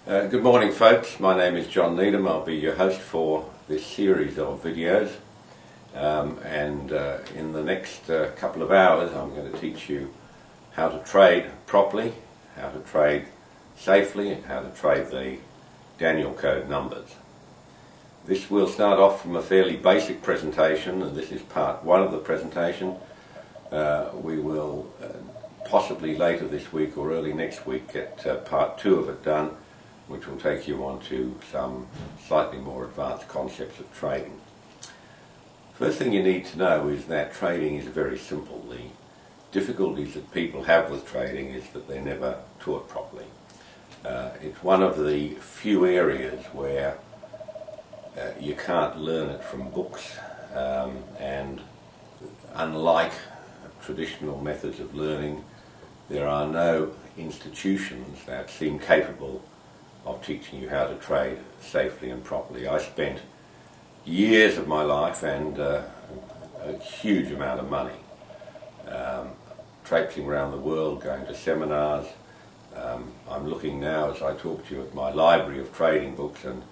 Good morning folks, my name is John Needham. I'll be your host for this series of videos in the next couple of hours I'm going to teach you how to trade properly, how to trade safely, and how to trade the Danielcode numbers. This will start off from a fairly basic presentation, and this is part one of the presentation. We will possibly later this week or early next week get part two of it done, which will take you on to some slightly more advanced concepts of trading. First thing you need to know is that trading is very simple. The difficulties that people have with trading is that they're never taught properly. It's one of the few areas where you can't learn it from books, and unlike traditional methods of learning, there are no institutions that seem capable of teaching you how to trade safely and properly. I spent years of my life and a huge amount of money traipsing around the world, going to seminars. I'm looking now as I talk to you at my library of trading books, and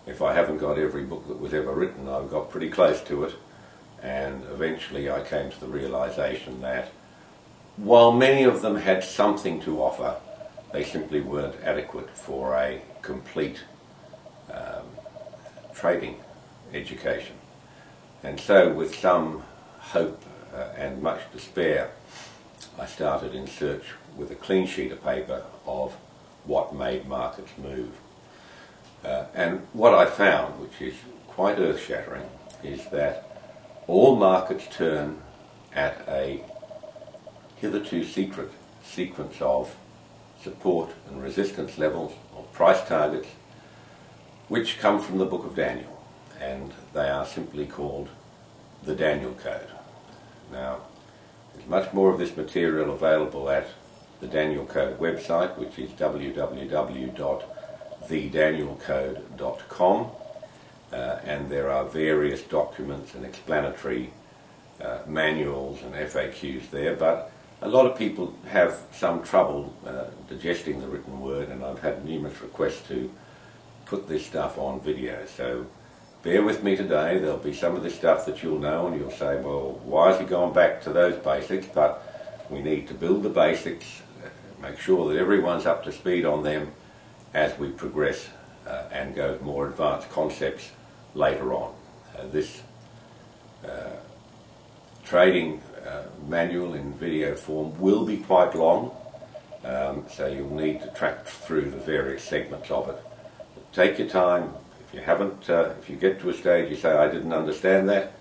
if I haven't got every book that was ever written, I've got pretty close to it. And eventually I came to the realization that while many of them had something to offer, they simply weren't adequate for a complete trading education. And so with some hope and much despair, I started in search with a clean sheet of paper of what made markets move. And what I found, which is quite earth-shattering, is that all markets turn at a hitherto secret sequence of support and resistance levels, or price targets, which come from the book of Daniel, and they are simply called the Danielcode. Now, there's much more of this material available at the Danielcode website, which is www.thedanielcode.com, and there are various documents and explanatory manuals and FAQs there, but a lot of people have some trouble digesting the written word, and I've had numerous requests to put this stuff on video. So bear with me today. There'll be some of this stuff that you'll know and you'll say, well, why is he going back to those basics? But we need to build the basics, make sure that everyone's up to speed on them as we progress and go to more advanced concepts later on. This trading manual in video form will be quite long, so you'll need to track through the various segments of it. But take your time. If you haven't, if you get to a stage you say, I didn't understand that,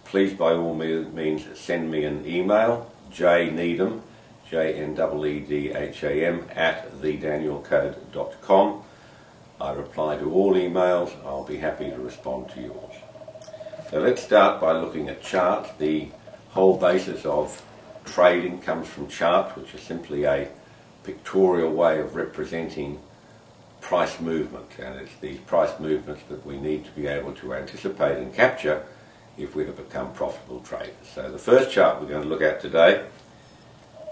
please by all means send me an email, jneedham, JNEEDHAM, at thedanielcode.com. I reply to all emails. I'll be happy to respond to yours. So let's start by looking at charts. The whole basis of trading comes from charts, which is simply a pictorial way of representing price movement, and it's these price movements that we need to be able to anticipate and capture if we're to become profitable traders. So the first chart we're going to look at today,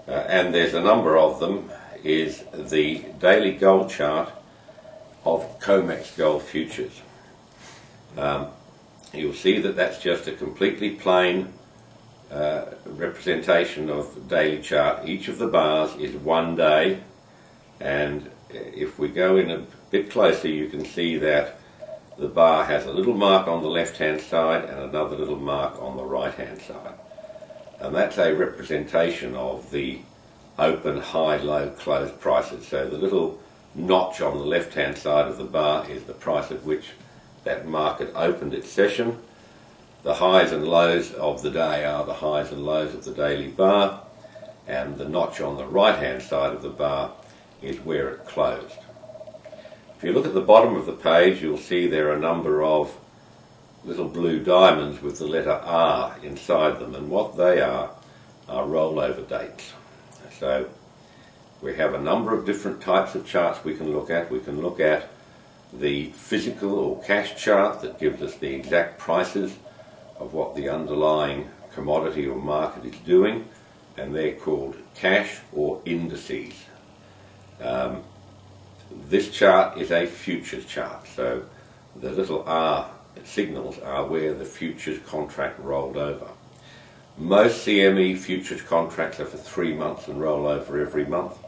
and there's a number of them, is the daily gold chart of Comex gold futures. You'll see that that's just a completely plain representation of the daily chart. Each of the bars is 1 day, and if we go in a bit closer you can see that the bar has a little mark on the left hand side and another little mark on the right hand side, and that's a representation of the open, high, low, closed prices. So the little notch on the left hand side of the bar is the price at which that market opened its session. The highs and lows of the day are the highs and lows of the daily bar, and the notch on the right hand side of the bar is where it closed. If you look at the bottom of the page, you'll see there are a number of little blue diamonds with the letter R inside them, and what they are rollover dates. So we have a number of different types of charts we can look at. We can look at the physical or cash chart that gives us the exact prices of what the underlying commodity or market is doing, and they're called cash or indices. This chart is a futures chart, so the little R signals are where the futures contract rolled over. Most CME futures contracts are for 3 months and roll over every month.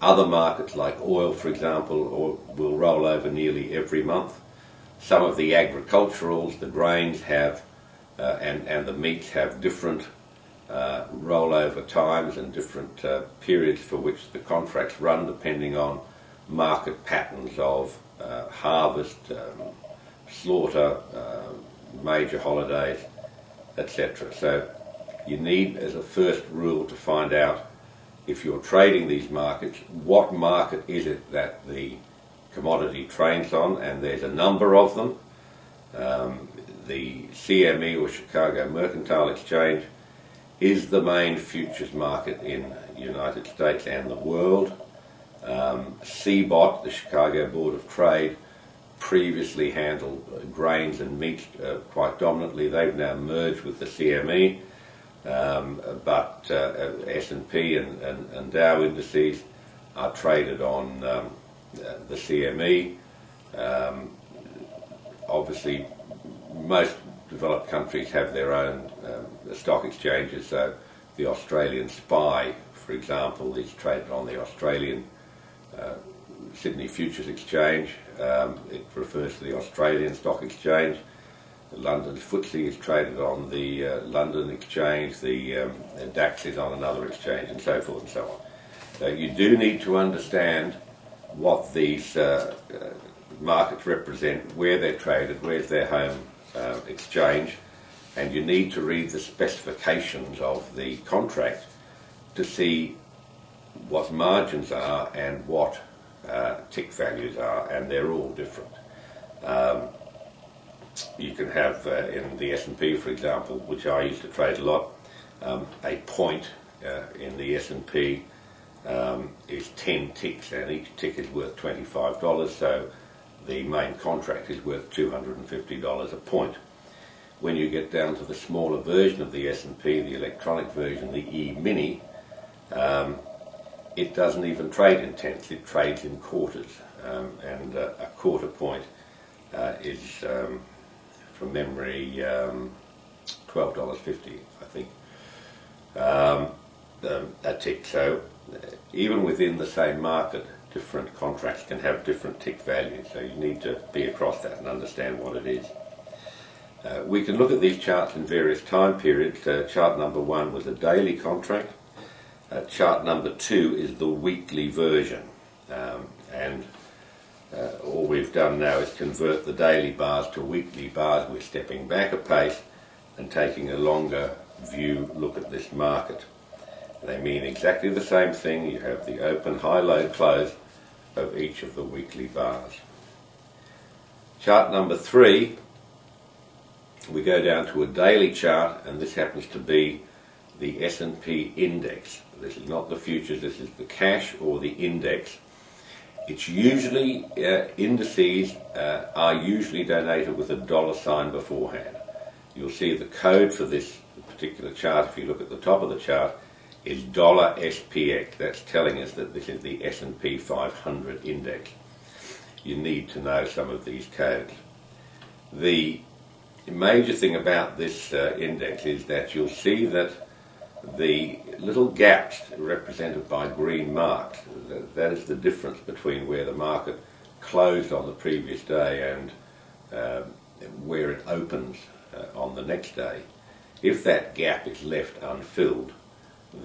Other markets like oil, for example, will roll over nearly every month. Some of the agriculturals, the grains have, and the meats have different rollover times and different periods for which the contracts run, depending on market patterns of harvest, slaughter, major holidays, etc. So you need, as a first rule, to find out, if you're trading these markets, what market is it that the commodity trades on, and there's a number of them. The CME, or Chicago Mercantile Exchange, is the main futures market in the United States and the world. CBOT, the Chicago Board of Trade, previously handled grains and meats quite dominantly. They've now merged with the CME, but S&P and Dow indices are traded on the CME. Obviously, most developed countries have their own stock exchanges, so the Australian SPY, for example, is traded on the Australian Sydney Futures Exchange. It refers to the Australian Stock Exchange. London's FTSE is traded on the London Exchange, the DAX is on another exchange, and so forth and so on. So you do need to understand what these markets represent, where they're traded, where's their home exchange, and you need to read the specifications of the contract to see what margins are and what tick values are, and they're all different. You can have, in the S&P, for example, which I used to trade a lot, a point in the S&P is 10 ticks, and each tick is worth $25, so the main contract is worth $250 a point. When you get down to the smaller version of the S&P, the electronic version, the E-mini, it doesn't even trade in tenths, it trades in quarters, and a quarter point is, from memory, $12.50, I think, a tick. So even within the same market, different contracts can have different tick values, so you need to be across that and understand what it is. We can look at these charts in various time periods. Chart number 1 was a daily contract. Chart number 2 is the weekly version, and all we've done now is convert the daily bars to weekly bars. We're stepping back a pace and taking a longer view look at this market. They mean exactly the same thing. You have the open, high, low, close of each of the weekly bars. Chart number 3, we go down to a daily chart, and this happens to be the S&P index. This is not the futures, this is the cash or the index. It's usually, indices are usually denoted with a $ beforehand. You'll see the code for this particular chart, if you look at the top of the chart, is $SPX. That's telling us that this is the S&P 500 index. You need to know some of these codes. The major thing about this index is that you'll see that the little gaps represented by green marks, that is the difference between where the market closed on the previous day and where it opens on the next day. If that gap is left unfilled,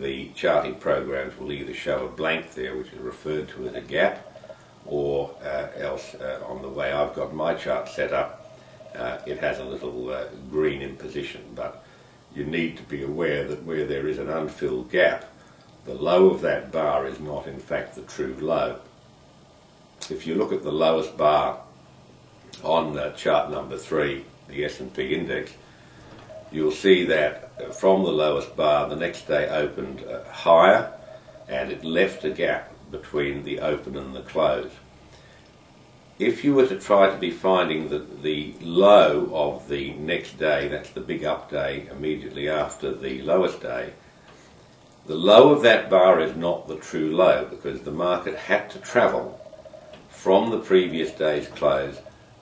the charting programs will either show a blank there, which is referred to as a gap, or else on the way I've got my chart set up, it has a little green in position. But you need to be aware that where there is an unfilled gap, the low of that bar is not in fact the true low. If you look at the lowest bar on chart number 3, the S&P index, you'll see that from the lowest bar the next day opened higher, and it left a gap between the open and the close. If you were to try to be finding the low of the next day, that's the big up day immediately after the lowest day, the low of that bar is not the true low, because the market had to travel from the previous day's close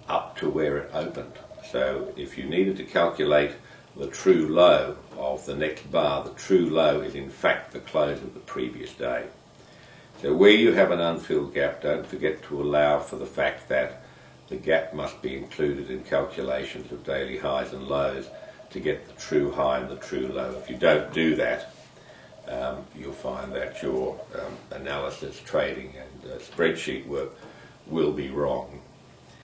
up to where it opened. So if you needed to calculate the true low of the next bar, the true low is in fact the close of the previous day. So where you have an unfilled gap, don't forget to allow for the fact that the gap must be included in calculations of daily highs and lows to get the true high and the true low. If you don't do that, you'll find that your analysis, trading and spreadsheet work will be wrong.